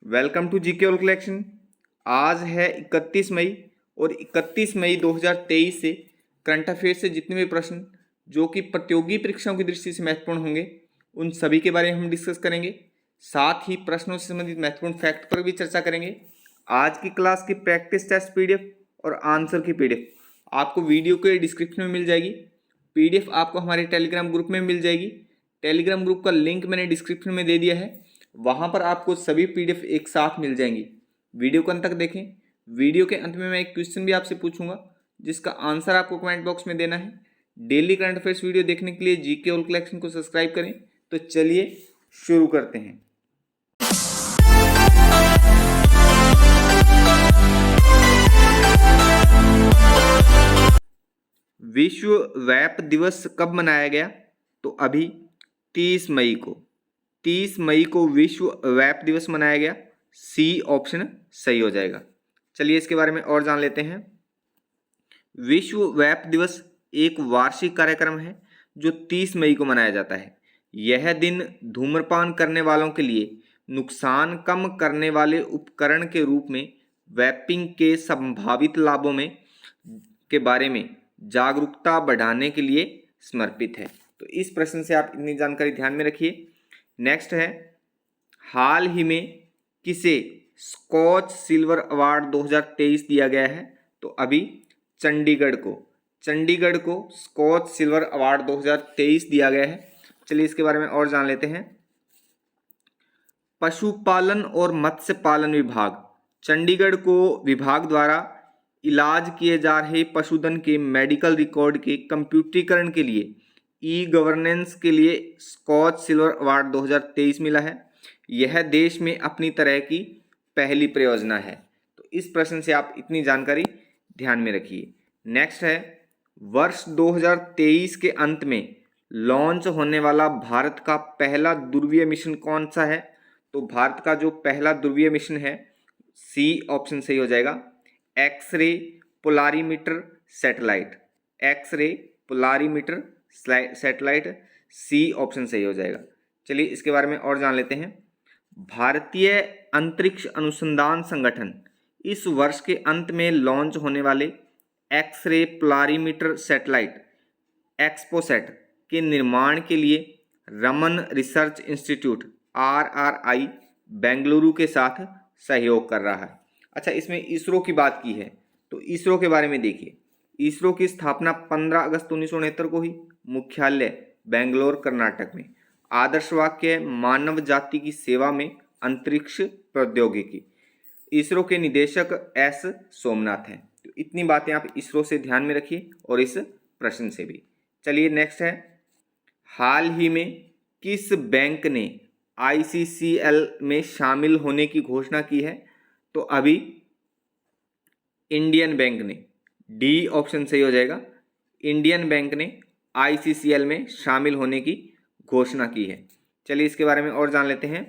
Welcome to GK all collection. आज है 31 मई और 31 मई 2023 से करंट अफेयर से जितने भी प्रश्न जो कि प्रतियोगी परीक्षाओं की दृष्टि से महत्वपूर्ण होंगे उन सभी के बारे में हम डिस्कस करेंगे। साथ ही प्रश्नों से संबंधित महत्वपूर्ण फैक्ट पर भी चर्चा करेंगे। आज की क्लास की प्रैक्टिस टेस्ट पीडीएफ और आंसर की पीडीएफ आपको वीडियो के डिस्क्रिप्शन में मिल जाएगी। पीडीएफ आपको हमारे टेलीग्राम ग्रुप में मिल जाएगी। टेलीग्राम ग्रुप का लिंक मैंने डिस्क्रिप्शन में दे दिया है, वहां पर आपको सभी पीडीएफ एक साथ मिल जाएंगी। वीडियो को अंत तक देखें। वीडियो के अंत में मैं एक क्वेश्चन भी आपसे पूछूंगा जिसका आंसर आपको कमेंट बॉक्स में देना है। डेली करंट अफेयर्स वीडियो देखने के लिए जीके ऑल कलेक्शन को सब्सक्राइब करें। तो चलिए शुरू करते हैं। विश्व वेप दिवस कब मनाया गया? तो अभी 30 मई को विश्व वेप दिवस मनाया गया। सी ऑप्शन सही हो जाएगा। चलिए इसके बारे में और जान लेते हैं। विश्व वेप दिवस एक वार्षिक कार्यक्रम है जो 30 मई को मनाया जाता है। यह दिन धूम्रपान करने वालों के लिए नुकसान कम करने वाले उपकरण के रूप में वेपिंग के संभावित लाभों में के बारे में जागरूकता बढ़ाने के लिए समर्पित है। तो इस प्रश्न से आप इतनी जानकारी ध्यान में रखिए। नेक्स्ट है, हाल ही में किसे स्कॉच सिल्वर अवार्ड 2023 दिया गया है? तो अभी चंडीगढ़ को स्कॉच सिल्वर अवार्ड 2023 दिया गया है। चलिए इसके बारे में और जान लेते हैं। पशुपालन और मत्स्य पालन विभाग चंडीगढ़ को विभाग द्वारा इलाज किए जा रहे पशुधन के मेडिकल रिकॉर्ड के कंप्यूटरीकरण के लिए ई गवर्नेंस के लिए स्कॉच सिल्वर अवार्ड 2023 मिला है। यह देश में अपनी तरह की पहली परियोजना है। तो इस प्रश्न से आप इतनी जानकारी ध्यान में रखिए। नेक्स्ट है, वर्ष 2023 के अंत में लॉन्च होने वाला भारत का पहला ध्रुवीय मिशन कौन सा है? तो भारत का जो पहला ध्रुवीय मिशन है, सी ऑप्शन सही हो जाएगा, X ray polarimeter satellite, C option सही हो जाएगा। चलिए इसके बारे में और जान लेते हैं। भारतीय अंतरिक्ष अनुसंधान संगठन इस वर्ष के अंत में लॉन्च होने वाले एक्सरे पोलारीमीटर सैटेलाइट एक्सपोसैट के निर्माण के लिए Raman research institute RRI Bengaluru के साथ सहयोग कर रहा है। अच्छा, इसमें इसरो की बात की है तो इसरो के बारे में देखिए। इसरो की स्थापना 15 अगस्त 1969 को हुई। मुख्यालय बेंगलोर कर्नाटक में। आदर्श वाक्य मानव जाति की सेवा में अंतरिक्ष प्रौद्योगिकी। इसरो के निदेशक S सोमनाथ हैं। तो इतनी बातें आप इसरो से ध्यान में रखिए और इस प्रश्न से भी। चलिए नेक्स्ट है, हाल ही में किस बैंक ने ICCL में शामिल होने की घोषणा की है? तो अभी इंडियन बैंक ने, डी ऑप्शन सही हो जाएगा, इंडियन बैंक ने ICCL में शामिल होने की घोषणा की है। चलिए इसके बारे में और जान लेते हैं।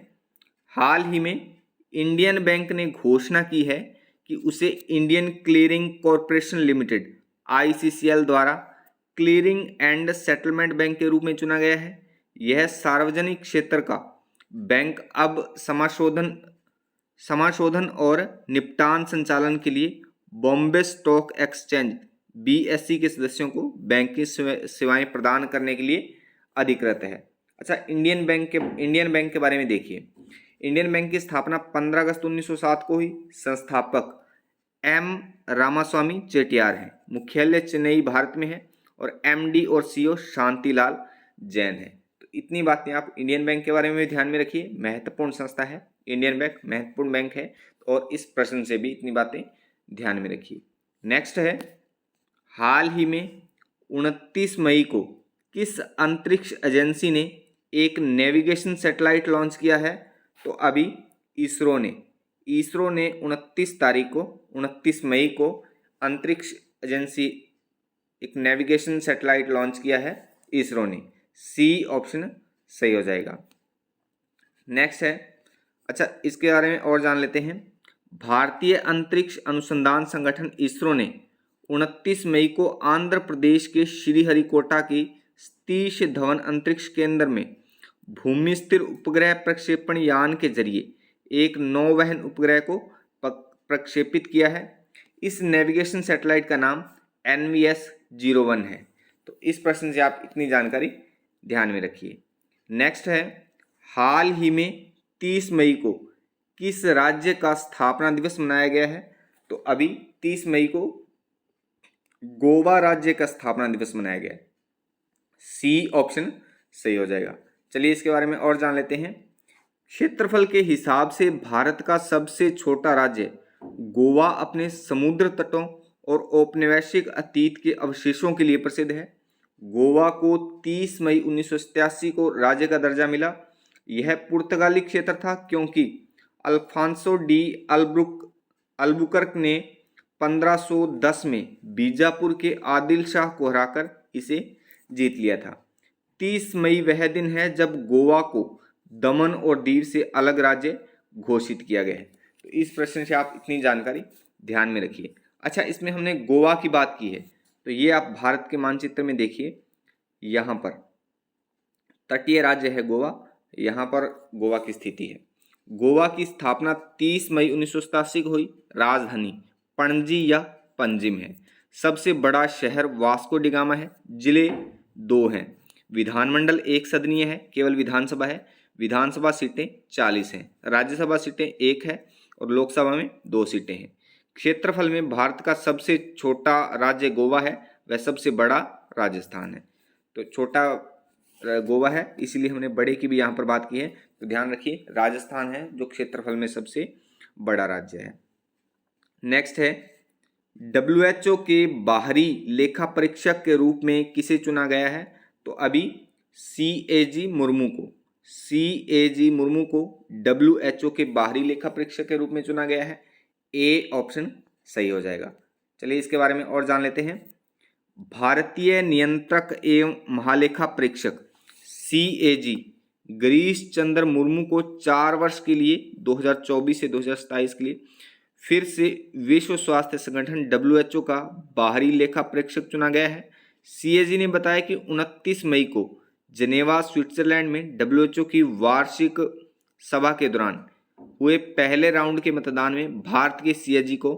हाल ही में इंडियन बैंक ने घोषणा की है कि उसे Indian clearing corporation limited ICCL द्वारा क्लीयरिंग एंड सेटलमेंट बैंक के रूप में चुना गया है। यह सार्वजनिक क्षेत्र का बैंक अब समाशोधन और निपटान संचालन के लिए बॉम्बे स्टॉक एक्सचेंज BSE के सदस्यों को बैंकिंग सेवाएं प्रदान करने के लिए अधिकृत है। अच्छा, इंडियन बैंक के बारे में देखिए। इंडियन बैंक की स्थापना 15 अगस्त 1907 को हुई। संस्थापक M रामास्वामी चेटियार हैं। मुख्यालय चेन्नई भारत में है और MD और CEO शांतिलाल जैन है। तो इतनी बातें आप इंडियन बैंक के बारे में भी ध्यान में रखिए। महत्वपूर्ण संस्था है इंडियन बैंक, महत्वपूर्ण बैंक है और इस प्रश्न से भी इतनी बातें ध्यान में रखिए। नेक्स्ट है, हाल ही में 29 मई को किस अंतरिक्ष एजेंसी ने एक नेविगेशन सैटेलाइट लॉन्च किया है? तो अभी इसरो ने 29 मई को अंतरिक्ष एजेंसी एक नेविगेशन सैटेलाइट लॉन्च किया है इसरो ने। सी ऑप्शन सही हो जाएगा। नेक्स्ट है, अच्छा इसके बारे में और जान लेते हैं। भारतीय अंतरिक्ष अनुसंधान संगठन इसरो ने 29 मई को आंध्र प्रदेश के श्रीहरिकोटा के सतीश धवन अंतरिक्ष केंद्र में भूमि स्थिर उपग्रह प्रक्षेपण यान के जरिए एक नौवहन उपग्रह को प्रक्षेपित किया है। इस नेविगेशन सैटेलाइट का नाम NVS-01 है। तो इस प्रश्न से आप इतनी जानकारी ध्यान में रखिए। नेक्स्ट है, हाल ही में 30 मई को किस राज्य का स्थापना दिवस मनाया गया है? तो अभी 30 मई को गोवा राज्य का स्थापना दिवस मनाया गया है। सी ऑप्शन सही हो जाएगा। चलिए इसके बारे में और जान लेते हैं। क्षेत्रफल के हिसाब से भारत का सबसे छोटा राज्य गोवा अपने समुद्र तटों और औपनिवेशिक अतीत के अवशेषों के लिए प्रसिद्ध है। गोवा को 30 मई 1987 को राज्य का दर्जा मिला। यह पुर्तगाली क्षेत्र था क्योंकि अल्फांसो डी अल्बुकर्क ने 1510 में बीजापुर के आदिल शाह को हराकर इसे जीत लिया था। 30 मई वह दिन है जब गोवा को दमन और दीव से अलग राज्य घोषित किया गया है। तो इस प्रश्न से आप इतनी जानकारी ध्यान में रखिए। अच्छा, इसमें हमने गोवा की बात की है, तो ये आप भारत के मानचित्र में देखिए, यहाँ पर तटीय राज्य है गोवा, यहाँ पर गोवा की स्थिति है। गोवा की स्थापना 30 मई 1987 को हुई। राजधानी पणजी या पंजिम है। सबसे बड़ा शहर वास्को डी गामा है। जिले 2 हैं। विधानमंडल एक सदनीय है, केवल विधानसभा है। विधानसभा सीटें 40 हैं। राज्यसभा सीटें 1 है और लोकसभा में 2 सीटें हैं। क्षेत्रफल में भारत का सबसे छोटा राज्य गोवा है, वह सबसे बड़ा राजस्थान है। तो छोटा गोवा है, इसीलिए हमने बड़े की भी यहाँ पर बात की है। तो ध्यान रखिए, राजस्थान है जो क्षेत्रफल में सबसे बड़ा राज्य है। नेक्स्ट है, WHO के बाहरी लेखा परीक्षक के रूप में किसे चुना गया है? तो अभी CAG मुर्मू को WHO के बाहरी लेखा परीक्षक के रूप में चुना गया है। ए ऑप्शन सही हो जाएगा। चलिए इसके बारे में और जान लेते हैं। भारतीय नियंत्रक एवं महालेखा परीक्षक CAG गिरीश चंद्र मुर्मू को 4 वर्ष के लिए 2024 से 2027 के लिए फिर से विश्व स्वास्थ्य संगठन WHO का बाहरी लेखा परीक्षक चुना गया है। CAG ने बताया कि 29 मई को जनेवा स्विट्जरलैंड में WHO की वार्षिक सभा के दौरान हुए पहले राउंड के मतदान में भारत के CAG को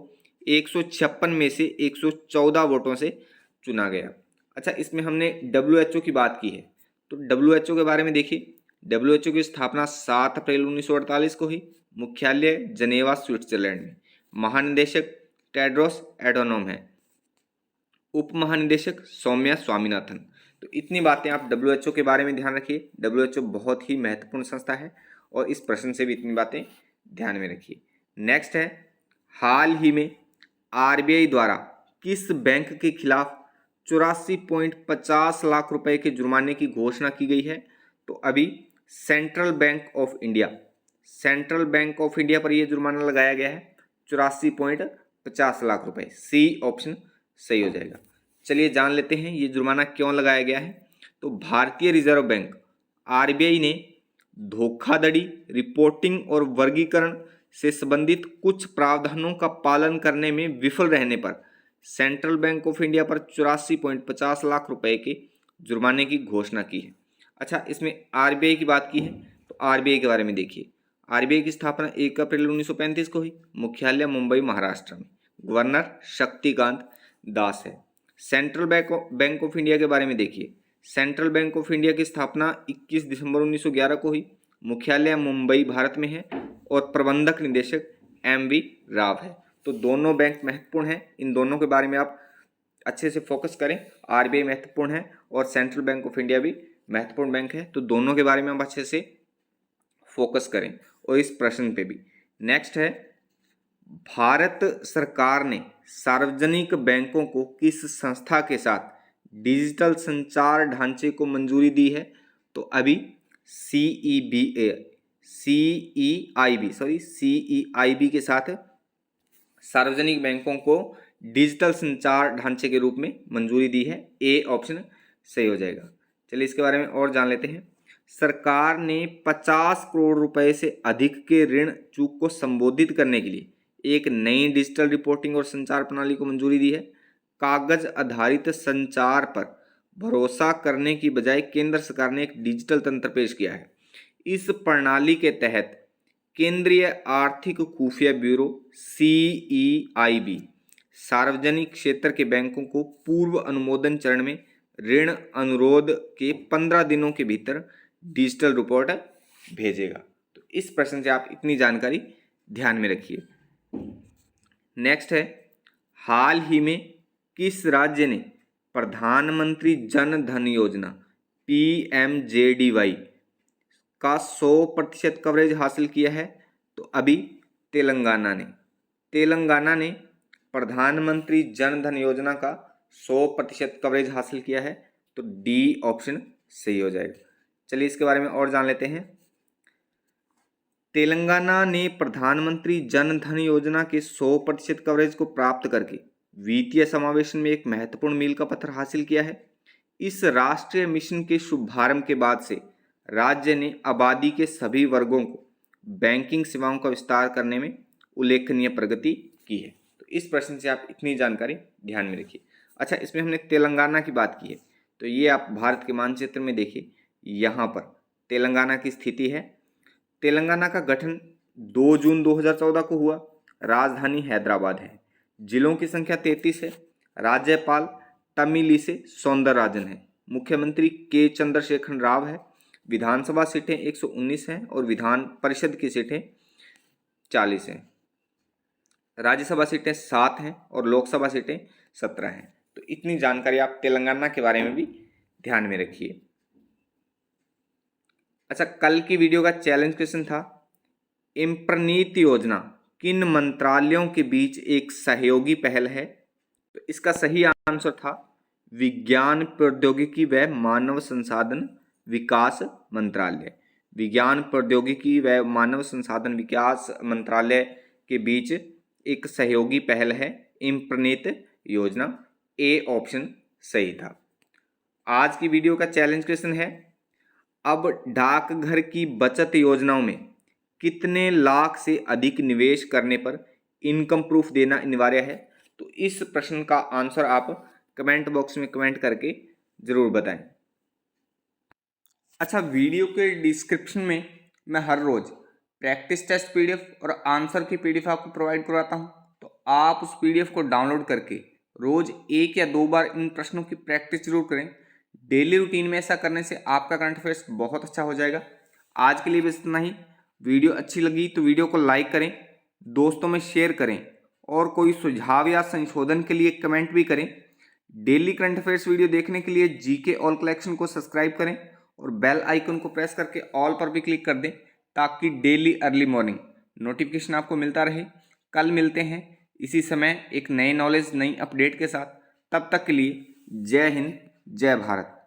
156 में से 114 वोटों से चुना गया। अच्छा, इसमें हमने WHO की बात की है, तो WHO के बारे में देखिए। WHO की स्थापना 7 अप्रैल 1948 को हुई। मुख्यालय जनेवा स्विट्जरलैंड में। महानिदेशक टेड्रोस एडोनोम है। उप महानिदेशक सौम्या स्वामीनाथन। तो इतनी बातें आप WHO के बारे में ध्यान रखिए। WHO बहुत ही महत्वपूर्ण संस्था है और इस प्रश्न से भी इतनी बातें ध्यान में रखिए। नेक्स्ट है, हाल ही में RBI द्वारा किस बैंक के खिलाफ 84.50 लाख रुपए के जुर्माने की घोषणा की गई है? तो अभी सेंट्रल बैंक ऑफ इंडिया पर यह जुर्माना लगाया गया है 84.50 लाख रुपए। सी ऑप्शन सही हो जाएगा। चलिए जान लेते हैं ये जुर्माना क्यों लगाया गया है। तो भारतीय रिजर्व बैंक RBI ने धोखाधड़ी, रिपोर्टिंग और वर्गीकरण से संबंधित कुछ प्रावधानों का पालन करने में विफल रहने पर सेंट्रल बैंक ऑफ इंडिया पर 84.50 लाख रुपए के जुर्माने की घोषणा की है। अच्छा, इसमें RBI की बात की है, तो RBI के बारे में देखिए। RBI की स्थापना 1 अप्रैल 1935 को हुई। मुख्यालय मुंबई महाराष्ट्र में। गवर्नर शक्तिकांत दास है। सेंट्रल बैंक ऑफ इंडिया के बारे में देखिए। सेंट्रल बैंक ऑफ इंडिया की स्थापना 21 दिसंबर 1911 को हुई। मुख्यालय मुंबई भारत में है और प्रबंधक निदेशक MV राव है। तो दोनों बैंक महत्वपूर्ण हैं, इन दोनों के बारे में आप अच्छे से फोकस करें। RBI महत्वपूर्ण है और सेंट्रल बैंक ऑफ इंडिया भी महत्वपूर्ण बैंक है, तो दोनों के बारे में आप अच्छे से फोकस करें और इस प्रश्न पे भी। नेक्स्ट है, भारत सरकार ने सार्वजनिक बैंकों को किस संस्था के साथ डिजिटल संचार ढांचे को मंजूरी दी है? तो अभी CEIB के साथ सार्वजनिक बैंकों को डिजिटल संचार ढांचे के रूप में मंजूरी दी है। ए ऑप्शन सही हो जाएगा। चलिए इसके बारे में और जान लेते हैं। सरकार ने 50 करोड़ रुपए से अधिक के ऋण चूक को संबोधित करने के लिए एक नई डिजिटल रिपोर्टिंग और संचार प्रणाली को मंजूरी दी है। कागज आधारित संचार पर भरोसा करने की बजाय केंद्र सरकार ने एक डिजिटल तंत्र पेश किया है। इस प्रणाली के तहत केंद्रीय आर्थिक खुफिया ब्यूरो CEIB सार्वजनिक क्षेत्र के बैंकों को पूर्व अनुमोदन चरण में ऋण अनुरोध के 15 दिनों के भीतर डिजिटल रिपोर्ट भेजेगा। तो इस प्रश्न से आप इतनी जानकारी ध्यान में रखिए। नेक्स्ट है, हाल ही में किस राज्य ने प्रधानमंत्री जन धन योजना PMJDY का 100% कवरेज हासिल किया है? तो अभी तेलंगाना ने प्रधानमंत्री जन धन योजना का 100% कवरेज हासिल किया है। तो डी ऑप्शन सही हो जाएगा। चलिए इसके बारे में और जान लेते हैं। तेलंगाना ने प्रधानमंत्री जन धन योजना के 100% कवरेज को प्राप्त करके वित्तीय समावेशन में एक महत्वपूर्ण मील का पत्थर हासिल किया है। इस राष्ट्रीय मिशन के शुभारंभ के बाद से राज्य ने आबादी के सभी वर्गों को बैंकिंग सेवाओं का विस्तार करने में उल्लेखनीय प्रगति की है। तो इस प्रश्न से आप इतनी जानकारी ध्यान में रखिए। अच्छा, इसमें हमने तेलंगाना की बात की है, तो ये आप भारत के मानचित्र में देखिए, यहाँ पर तेलंगाना की स्थिति है। तेलंगाना का गठन 2 जून 2014 को हुआ। राजधानी हैदराबाद है। जिलों की संख्या 33 है। राज्यपाल तमिलिसै सौंदरराजन है। मुख्यमंत्री के चंद्रशेखर राव है। विधानसभा सीटें 119 हैं और विधान परिषद की सीटें 40 हैं। राज्यसभा सीटें 7 हैं और लोकसभा सीटें 17 हैं। तो इतनी जानकारी आप तेलंगाना के बारे में भी ध्यान में रखिए। अच्छा, कल की वीडियो का चैलेंज क्वेश्चन था, इम्प्रणीत योजना किन मंत्रालयों के बीच एक सहयोगी पहल है? तो इसका सही आंसर था विज्ञान प्रौद्योगिकी व मानव संसाधन विकास मंत्रालय। विज्ञान प्रौद्योगिकी व मानव संसाधन विकास मंत्रालय के बीच एक सहयोगी पहल है इम्प्रणीत योजना। ए ऑप्शन सही था। आज की वीडियो का चैलेंज क्वेश्चन है, अब डाकघर की बचत योजनाओं में कितने लाख से अधिक निवेश करने पर इनकम प्रूफ देना अनिवार्य है? तो इस प्रश्न का आंसर आप कमेंट बॉक्स में कमेंट करके जरूर बताएं। अच्छा, वीडियो के डिस्क्रिप्शन में मैं हर रोज प्रैक्टिस टेस्ट PDF और आंसर की PDF आपको प्रोवाइड करवाता हूं। तो आप उस PDF को डाउनलोड करके रोज 1 या 2 बार इन प्रश्नों की प्रैक्टिस जरूर करें। डेली रूटीन में ऐसा करने से आपका करंट अफेयर्स बहुत अच्छा हो जाएगा। आज के लिए बस इतना ही। वीडियो अच्छी लगी तो वीडियो को लाइक करें, दोस्तों में शेयर करें और कोई सुझाव या संशोधन के लिए कमेंट भी करें। डेली करंट अफेयर्स वीडियो देखने के लिए GK ऑल कलेक्शन को सब्सक्राइब करें और बेल आइकन को प्रेस करके ऑल पर भी क्लिक कर दें, ताकि डेली अर्ली मॉर्निंग नोटिफिकेशन आपको मिलता रहे। कल मिलते हैं इसी समय एक नए नॉलेज, नई अपडेट के साथ। तब तक के लिए जय हिंद, जय भारत।